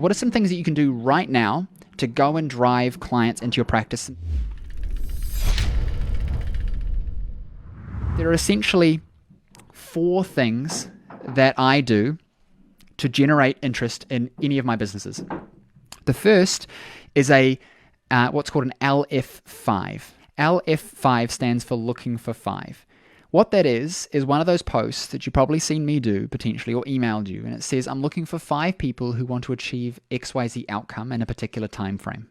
What are some things that you can do right now to go and drive clients into your practice? There are essentially 4 things that I do to generate interest in any of my businesses. The first is what's called an LF5. LF5 stands for looking for 5. What that is one of those posts that you've probably seen me do potentially or emailed you, and it says, I'm looking for 5 people who want to achieve XYZ outcome in a particular time frame.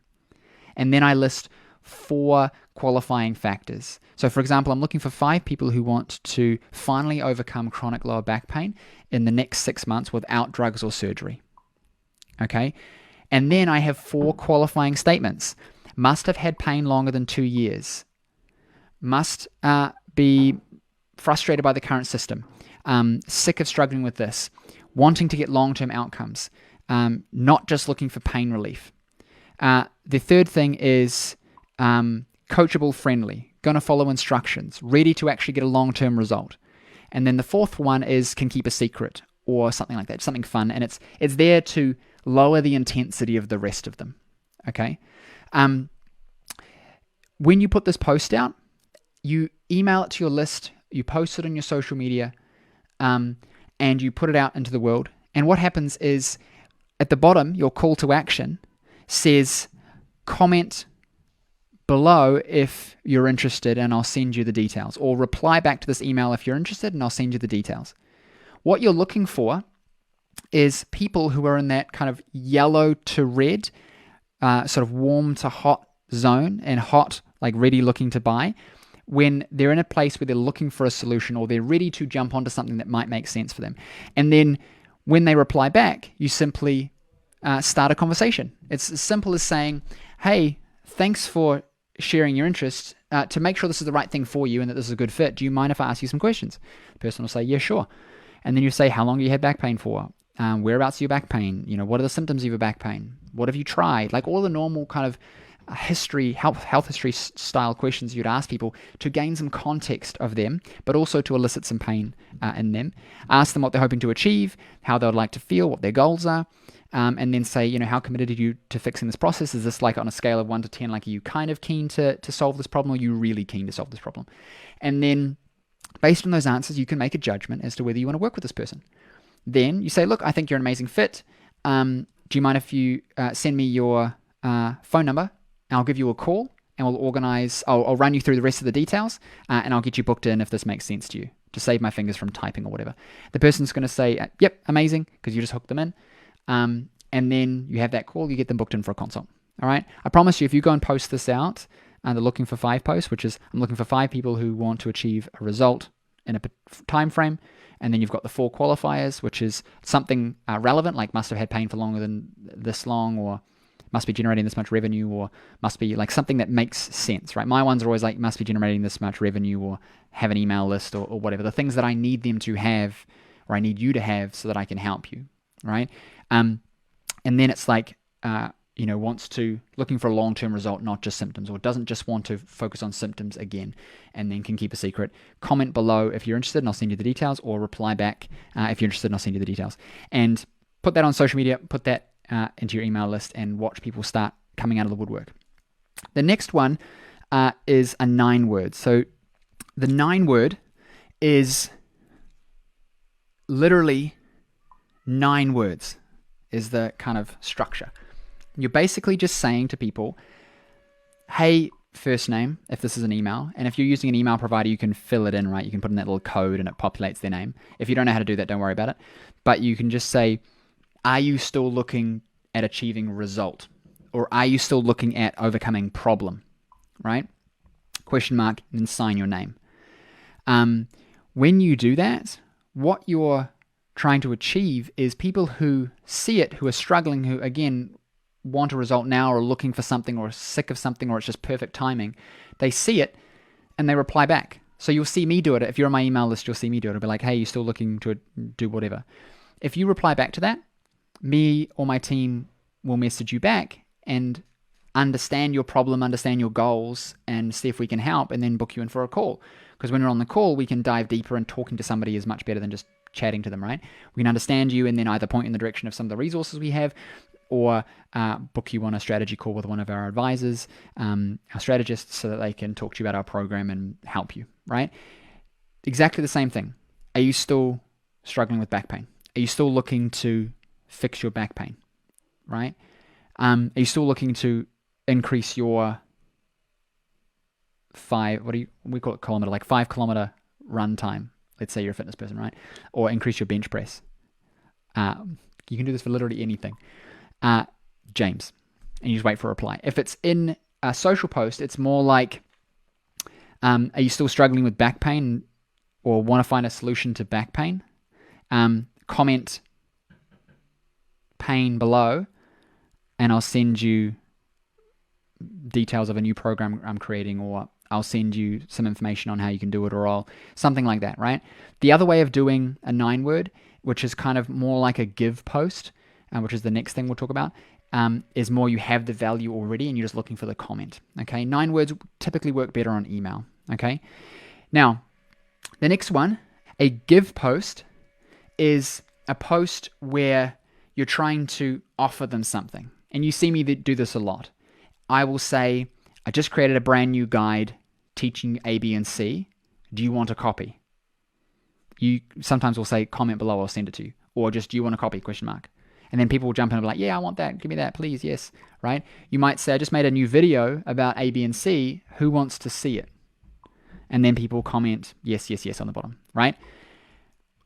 And then I list 4 qualifying factors. So for example, I'm looking for 5 people who want to finally overcome chronic lower back pain in the next 6 months without drugs or surgery. Okay? And then I have 4 qualifying statements. Must have had pain longer than 2 years. Must be frustrated by the current system, sick of struggling with this, wanting to get long-term outcomes, not just looking for pain relief. The third thing is coachable friendly, going to follow instructions, ready to actually get a long-term result. And then the fourth one is can keep a secret or something like that, something fun. And it's there to lower the intensity of the rest of them. Okay. When you put this post out, you email it to your list, you post it on your social media, and you put it out into the world. And what happens is at the bottom, your call to action says, comment below if you're interested and I'll send you the details, or reply back to this email if you're interested and I'll send you the details. What you're looking for is people who are in that kind of yellow to red, sort of warm to hot zone, and hot, like ready looking to buy, when they're in a place where they're looking for a solution or they're ready to jump onto something that might make sense for them. And then when they reply back, you simply start a conversation. It's as simple as saying, hey, thanks for sharing your interest. To make sure this is the right thing for you and that this is a good fit, do you mind if I ask you some questions? The person will say, yeah, sure. And then you say, how long have you had back pain for? Whereabouts are your back pain? What are the symptoms of your back pain? What have you tried? Like all the normal kind of health history style questions you'd ask people to gain some context of them, but also to elicit some pain in them. Ask them what they're hoping to achieve, how they would like to feel, what their goals are, and then say, how committed are you to fixing this process? Is this like on a scale of 1 to 10, like are you kind of keen to solve this problem, or are you really keen to solve this problem? And then based on those answers, you can make a judgment as to whether you want to work with this person. Then you say, look, I think you're an amazing fit. Do you mind if you send me your phone number? I'll give you a call and I'll run you through the rest of the details and I'll get you booked in if this makes sense to you, to save my fingers from typing or whatever. The person's going to say, yep, amazing, because you just hooked them in. And then you have that call, you get them booked in for a consult. All right. I promise you, if you go and post this out, the looking for 5 post, which is I'm looking for 5 people who want to achieve a result in a time frame. And then you've got the 4 qualifiers, which is something relevant, like must have had pain for longer than this long, or must be generating this much revenue, or must be like something that makes sense, right? My ones are always like must be generating this much revenue, or have an email list, or whatever. The things that I need them to have, or I need you to have so that I can help you, right? And then it's like, wants to, looking for a long-term result, not just symptoms, or doesn't just want to focus on symptoms again, and then can keep a secret. Comment below if you're interested and I'll send you the details, or reply back if you're interested and I'll send you the details. And put that on social media, put that into your email list, and watch people start coming out of the woodwork. The next one is a 9 word. So the 9 word is literally 9 words is the kind of structure. You're basically just saying to people, hey, first name, if this is an email, and if you're using an email provider, you can fill it in, right? You can put in that little code and it populates their name. If you don't know how to do that, don't worry about it. But you can just say, are you still looking at achieving result? Or are you still looking at overcoming problem, right? Question mark, and then sign your name. When you do that, what you're trying to achieve is people who see it, who are struggling, who, again, want a result now, or looking for something, or sick of something, or it's just perfect timing. They see it and they reply back. So you'll see me do it. If you're on my email list, you'll see me do it. It'll be like, hey, you still looking to do whatever. If you reply back to that, me or my team will message you back and understand your problem, understand your goals, and see if we can help, and then book you in for a call. Because when we're on the call, we can dive deeper, and talking to somebody is much better than just chatting to them, right? We can understand you and then either point in the direction of some of the resources we have, or book you on a strategy call with one of our advisors, our strategists, so that they can talk to you about our program and help you, right? Exactly the same thing. Are you still struggling with back pain? Are you still looking to fix your back pain, right? Are you still looking to increase your we call it kilometer, like 5 kilometer run time? Let's say you're a fitness person, right? Or increase your bench press. You can do this for literally anything. James. And you just wait for a reply. If it's in a social post, it's more like, are you still struggling with back pain or want to find a solution to back pain? Comment pain below, and I'll send you details of a new program I'm creating, or I'll send you some information on how you can do it, or I'll something like that, right? The other way of doing a 9-word, which is kind of more like a give post, which is the next thing we'll talk about, is more you have the value already and you're just looking for the comment, okay? 9 words typically work better on email, okay? Now, the next one, a give post, is a post where you're trying to offer them something. And you see me do this a lot. I will say, I just created a brand new guide teaching A, B, and C. Do you want a copy? You sometimes will say, comment below, I'll send it to you. Or just, do you want a copy, ? And then people will jump in and be like, yeah, I want that. Give me that, please. Yes. Right? You might say, I just made a new video about A, B, and C. Who wants to see it? And then people comment, yes, yes, yes on the bottom, right?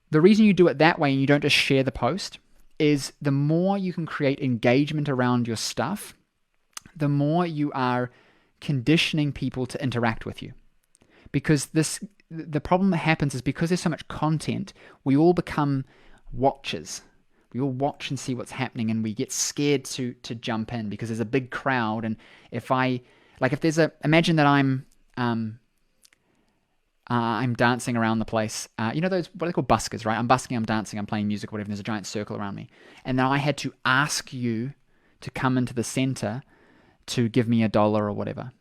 The reason you do it that way and you don't just share the post is the more you can create engagement around your stuff, the more you are conditioning people to interact with you. Because the problem that happens is because there's so much content, we all become watchers. We all watch and see what's happening, and we get scared to jump in because there's a big crowd. And imagine that I'm dancing around the place. You know those, what are they called, buskers, right? I'm busking, I'm dancing, I'm playing music, whatever, and there's a giant circle around me. And then I had to ask you to come into the center to give me $1 or whatever.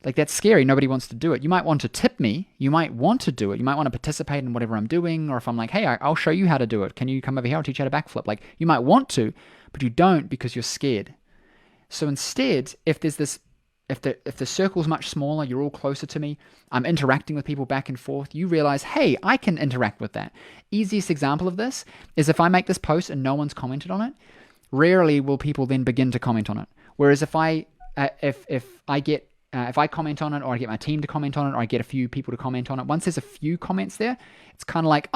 Like, that's scary. Nobody wants to do it. You might want to tip me. You might want to do it. You might want to participate in whatever I'm doing. Or if I'm like, hey, I'll show you how to do it. Can you come over here? I'll teach you how to backflip. Like, you might want to, but you don't because you're scared. So instead, if the circle's much smaller, you're all closer to me, I'm interacting with people back and forth, you realize, hey, I can interact with that. Easiest example of this is if I make this post and no one's commented on it, rarely will people then begin to comment on it. Whereas if I comment on it, or I get my team to comment on it, or I get a few people to comment on it, once there's a few comments there, it's kind of like,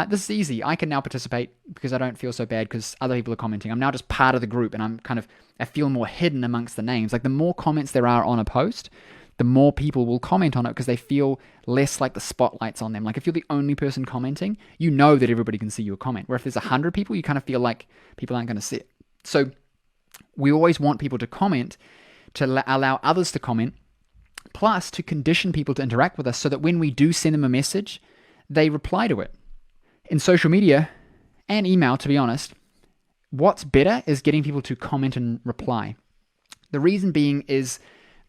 this is easy. I can now participate because I don't feel so bad because other people are commenting. I'm now just part of the group, and I feel more hidden amongst the names. Like, the more comments there are on a post, the more people will comment on it because they feel less like the spotlight's on them. Like, if you're the only person commenting, you know that everybody can see your comment. Where if there's 100 people, you kind of feel like people aren't going to see it. So we always want people to comment, to allow others to comment, plus to condition people to interact with us so that when we do send them a message, they reply to it. In social media and email, to be honest, what's better is getting people to comment and reply. The reason being is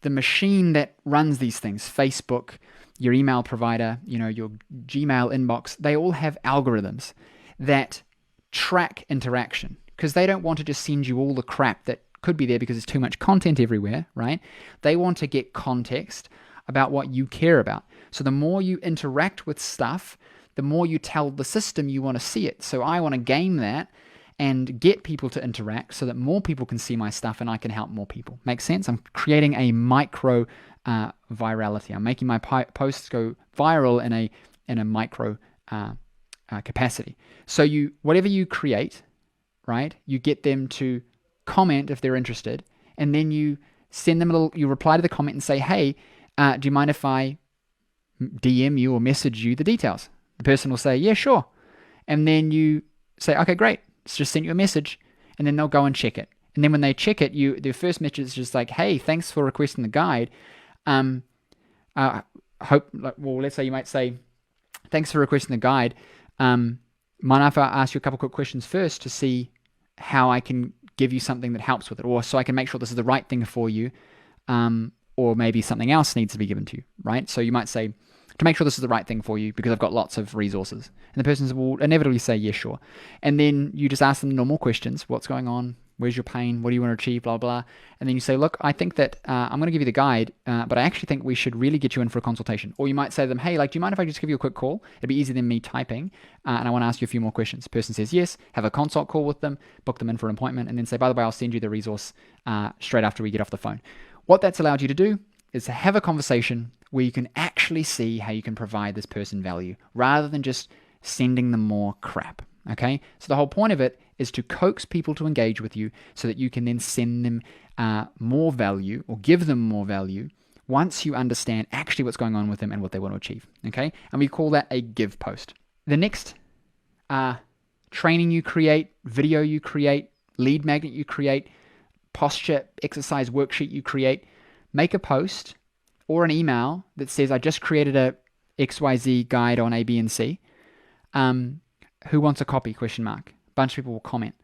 the machine that runs these things, Facebook, your email provider, your Gmail inbox, they all have algorithms that track interaction because they don't want to just send you all the crap that could be there because there's too much content everywhere, right? They want to get context about what you care about. So the more you interact with stuff, the more you tell the system you want to see it. So I want to game that and get people to interact so that more people can see my stuff and I can help more people. Make sense? I'm creating a micro virality. I'm making my posts go viral in a micro capacity. So whatever you create, right? You get them to comment if they're interested, and then you send them you reply to the comment and say, hey, do you mind if I DM you or message you the details? The person will say, yeah, sure. And then you say, okay, great. It's just sent you a message, and then they'll go and check it. And then when they check it, their first message is just like, hey, thanks for requesting the guide. Let's say you might say, thanks for requesting the guide. Mind if I ask you a couple quick questions first to see how I can give you something that helps with it, or so I can make sure this is the right thing for you, or maybe something else needs to be given to you, right? So you might say, to make sure this is the right thing for you because I've got lots of resources. And the person will inevitably say, yeah, sure. And then you just ask them normal questions. What's going on? Where's your pain? What do you want to achieve? Blah, blah. And then you say, look, I think that I'm going to give you the guide, but I actually think we should really get you in for a consultation. Or you might say to them, hey, like, do you mind if I just give you a quick call? It'd be easier than me typing, and I want to ask you a few more questions. The person says yes, have a consult call with them, book them in for an appointment, and then say, by the way, I'll send you the resource straight after we get off the phone. What that's allowed you to do is to have a conversation where you can actually see how you can provide this person value rather than just sending them more crap. Okay, so the whole point of it is to coax people to engage with you so that you can then send them more value or give them more value once you understand actually what's going on with them and what they want to achieve. Okay, and we call that a give post. The next training you create, video you create, lead magnet you create, posture exercise worksheet you create, make a post or an email that says, I just created a XYZ guide on A, B, and C. Who wants a copy? A bunch of people will comment.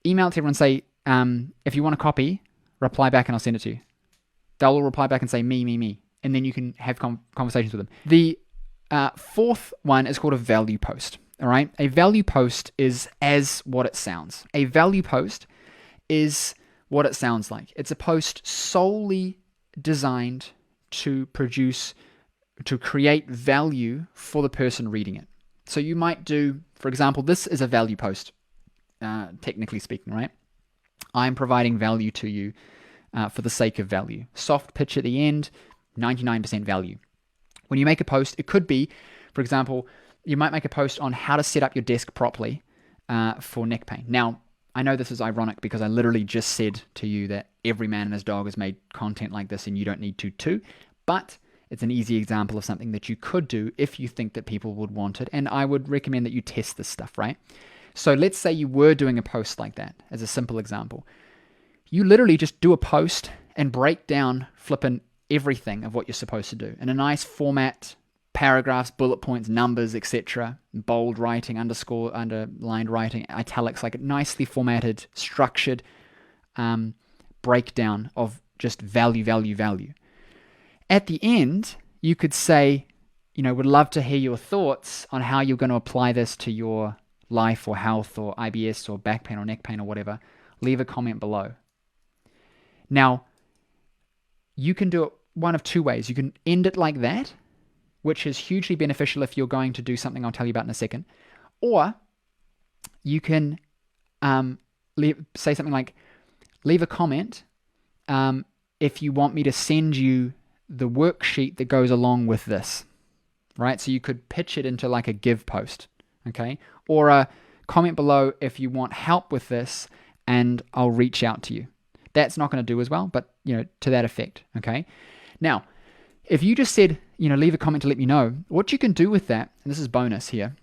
Email it to everyone, say, if you want a copy, reply back and I'll send it to you. They'll all reply back and say, me. And then you can have conversations with them. The fourth one is called a value post. All right. A value post is as what it sounds. A value post is what it sounds like. It's a post solely designed to create value for the person reading it. So you might do, for example, this is a value post, technically speaking, right? I'm providing value to you for the sake of value. Soft pitch at the end, 99% value. When you make a post, it could be, for example, you might make a post on how to set up your desk properly for neck pain. Now, I know this is ironic because I literally just said to you that every man and his dog has made content like this and you don't need to too, but it's an easy example of something that you could do if you think that people would want it. And I would recommend that you test this stuff, right? So let's say you were doing a post like that as a simple example. You literally just do a post and break down flipping everything of what you're supposed to do in a nice format, paragraphs, bullet points, numbers, etc., bold writing, underscore, underlined writing, italics, like a nicely formatted, structured breakdown of just value. At the end, you could say, would love to hear your thoughts on how you're going to apply this to your life or health or IBS or back pain or neck pain or whatever. Leave a comment below. Now, you can do it one of two ways. You can end it like that, which is hugely beneficial if you're going to do something I'll tell you about in a second. Or you can say something like, leave a comment if you want me to send you the worksheet that goes along with this, right? So you could pitch it into like a give post, okay? Or a comment below if you want help with this and I'll reach out to you. That's not going to do as well, but, to that effect, okay? Now, if you just said, leave a comment to let me know, what you can do with that, and this is bonus here,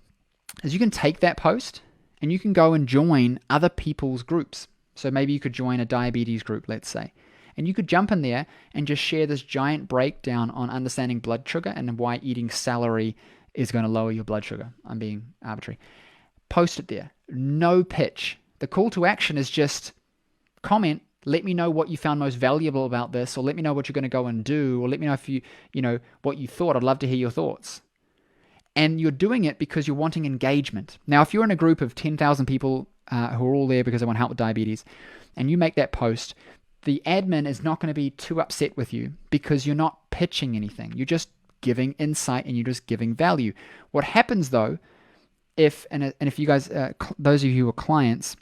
is you can take that post and you can go and join other people's groups. So maybe you could join a diabetes group, let's say. And you could jump in there and just share this giant breakdown on understanding blood sugar and why eating celery is going to lower your blood sugar. I'm being arbitrary. Post it there. No pitch. The call to action is just comment. Let me know what you found most valuable about this, or let me know what you're going to go and do, or let me know if what you thought. I'd love to hear your thoughts. And you're doing it because you're wanting engagement. Now, if you're in a group of 10,000 people who are all there because they want help with diabetes, and you make that post, the admin is not going to be too upset with you because you're not pitching anything. You're just giving insight and you're just giving value. What happens though, if you guys, those of you who are clients,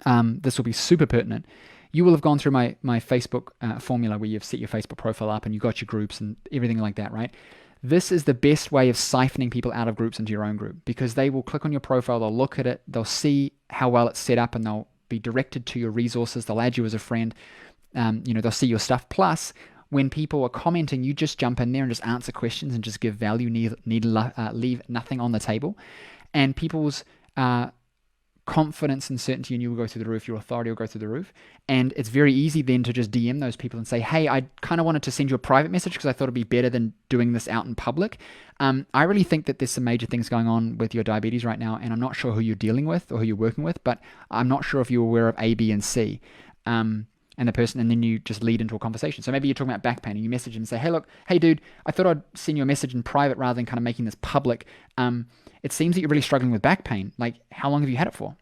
this will be super pertinent. You will have gone through my Facebook formula where you've set your Facebook profile up and you've got your groups and everything like that, right? This is the best way of siphoning people out of groups into your own group because they will click on your profile, they'll look at it, they'll see how well it's set up, and they'll be directed to your resources. They'll add you as a friend. They'll see your stuff. Plus, when people are commenting, you just jump in there and just answer questions and just give value. Leave nothing on the table, and people's confidence and certainty in you will go through the roof. Your authority will go through the roof, and it's very easy then to just DM those people and say, "Hey, I kind of wanted to send you a private message because I thought it'd be better than doing this out in public. I really think that there's some major things going on with your diabetes right now, and I'm not sure who you're dealing with or who you're working with, but I'm not sure if you're aware of A, B, and C." And the person, and then you just lead into a conversation. So maybe you're talking about back pain and you message them and say, hey dude, I thought I'd send you a message in private rather than kind of making this public. It seems that you're really struggling with back pain. Like, how long have you had it for?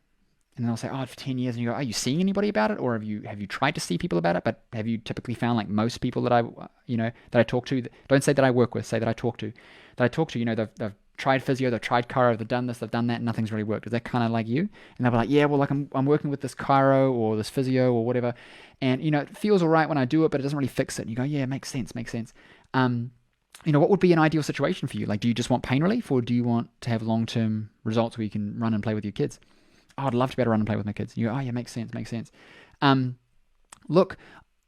And they'll say, oh, for 10 years. And you go, are you seeing anybody about it? Or have you tried to see people about it? But have you typically found, like most people that I talk to, don't say that I work with, say that I talk to, they've tried physio, they've tried chiro, they've done this, they've done that, and nothing's really worked. Is that kind of like you? And they'll be like, yeah, well, like I'm working with this chiro or this physio or whatever. And, it feels all right when I do it, but it doesn't really fix it. And you go, yeah, makes sense. What would be an ideal situation for you? Like, do you just want pain relief, or do you want to have long-term results where you can run and play with your kids? Oh, I'd love to be able to run and play with my kids. You go, oh yeah, makes sense. Look,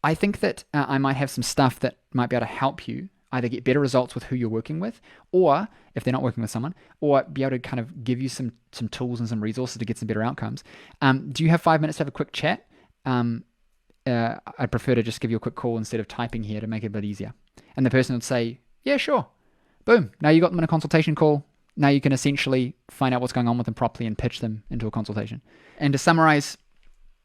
I think that I might have some stuff that might be able to help you either get better results with who you're working with, or if they're not working with someone, or be able to kind of give you some tools and some resources to get some better outcomes. Do you have 5 minutes to have a quick chat? I'd prefer to just give you a quick call instead of typing here to make it a bit easier. And the person would say, yeah, sure. Boom. Now you got them in a consultation call. Now you can essentially find out what's going on with them properly and pitch them into a consultation. And to summarize,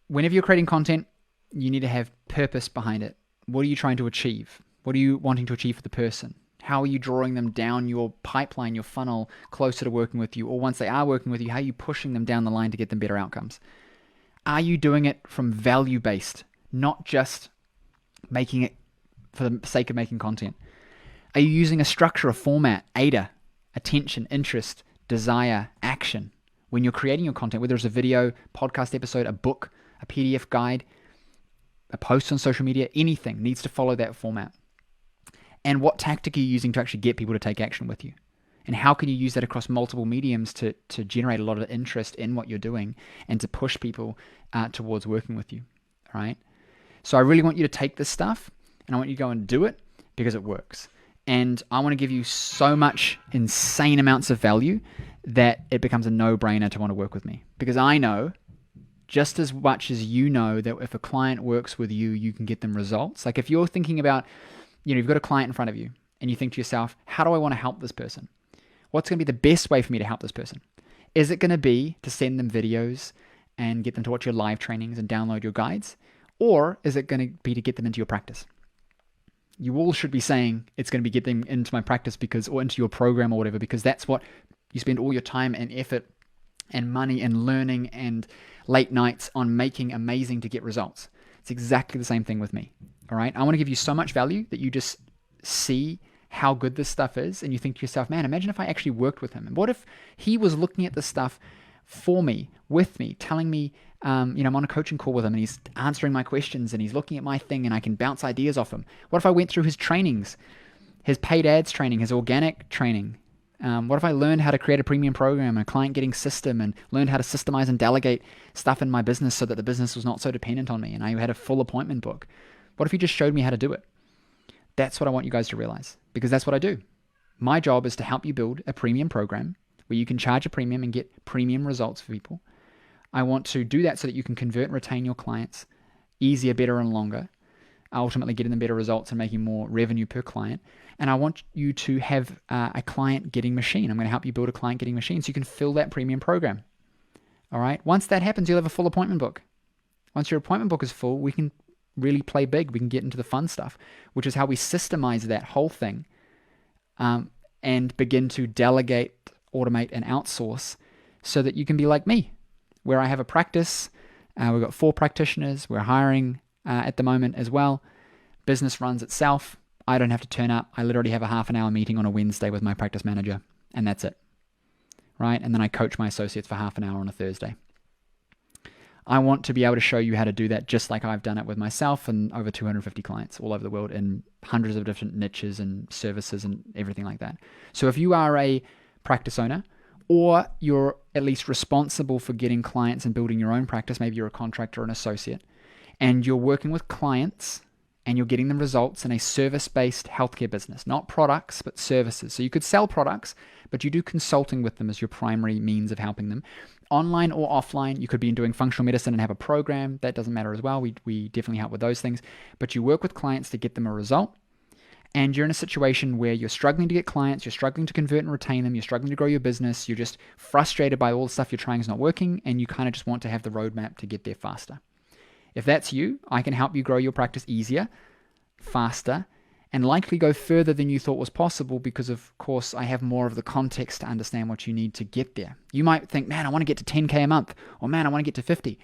whenever you're creating content, you need to have purpose behind it. What are you trying to achieve? What are you wanting to achieve for the person? How are you drawing them down your pipeline, your funnel, closer to working with you? Or once they are working with you, how are you pushing them down the line to get them better outcomes? Are you doing it from value-based, not just making it for the sake of making content? Are you using a structure, a format, AIDA, attention, interest, desire, action, when you're creating your content, whether it's a video, podcast episode, a book, a PDF guide, a post on social media, anything needs to follow that format. And what tactic are you using to actually get people to take action with you? And how can you use that across multiple mediums to generate a lot of interest in what you're doing and to push people towards working with you, all right? So I really want you to take this stuff and I want you to go and do it because it works. And I want to give you so much insane amounts of value that it becomes a no-brainer to want to work with me. Because I know, just as much as you know, that if a client works with you, you can get them results. Like if you're thinking about, you've got a client in front of you and you think to yourself, how do I want to help this person? What's going to be the best way for me to help this person? Is it going to be to send them videos and get them to watch your live trainings and download your guides? Or is it going to be to get them into your practice? You all should be saying it's going to be get them into my practice or into your program or whatever, because that's what you spend all your time and effort and money and learning and late nights on making amazing to get results. It's exactly the same thing with me. All right. I want to give you so much value that you just see how good this stuff is. And you think to yourself, man, imagine if I actually worked with him. And what if he was looking at this stuff for me, with me, telling me, I'm on a coaching call with him and he's answering my questions and he's looking at my thing and I can bounce ideas off him. What if I went through his trainings, his paid ads training, his organic training? What if I learned how to create a premium program, a client getting system, and learned how to systemize and delegate stuff in my business so that the business was not so dependent on me and I had a full appointment book? What if you just showed me how to do it? That's what I want you guys to realize, because that's what I do. My job is to help you build a premium program where you can charge a premium and get premium results for people. I want to do that so that you can convert and retain your clients easier, better, and longer, ultimately getting them better results and making more revenue per client. And I want you to have a client getting machine. I'm going to help you build a client getting machine so you can fill that premium program. All right. Once that happens, you'll have a full appointment book. Once your appointment book is full, we can really play big. We can get into the fun stuff, which is how we systemize that whole thing and begin to delegate, automate, and outsource so that you can be like me, where I have a practice. We've got 4 practitioners. We're hiring at the moment as well. Business runs itself. I don't have to turn up. I literally have a half an hour meeting on a Wednesday with my practice manager, and that's it. Right? And then I coach my associates for half an hour on a Thursday. I want to be able to show you how to do that just like I've done it with myself and over 250 clients all over the world in hundreds of different niches and services and everything like that. So if you are a practice owner, or you're at least responsible for getting clients and building your own practice, maybe you're a contractor or an associate, and you're working with clients and you're getting them results in a service-based healthcare business, not products, but services. So you could sell products, but you do consulting with them as your primary means of helping them. Online or offline, you could be doing functional medicine and have a program. That doesn't matter as well. We definitely help with those things. But you work with clients to get them a result. And you're in a situation where you're struggling to get clients, you're struggling to convert and retain them, you're struggling to grow your business, you're just frustrated by all the stuff you're trying is not working, and you kind of just want to have the roadmap to get there faster. If that's you, I can help you grow your practice easier, faster, and likely go further than you thought was possible because, of course, I have more of the context to understand what you need to get there. You might think, man, I want to get to 10K a month, or man, I want to get to 50.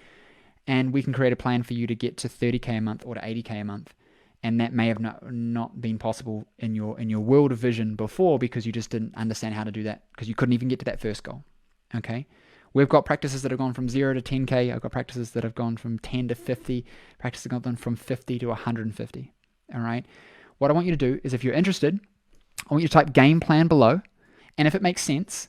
And we can create a plan for you to get to 30K a month or to 80K a month. And that may have not been possible in your world of vision before because you just didn't understand how to do that because you couldn't even get to that first goal. Okay? We've got practices that have gone from 0 to 10K. I've got practices that have gone from 10 to 50. Practices that have gone from 50 to 150. All right? What I want you to do is if you're interested, I want you to type game plan below. And if it makes sense,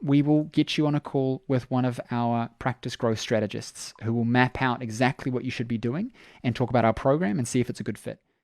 we will get you on a call with one of our practice growth strategists who will map out exactly what you should be doing and talk about our program and see if it's a good fit.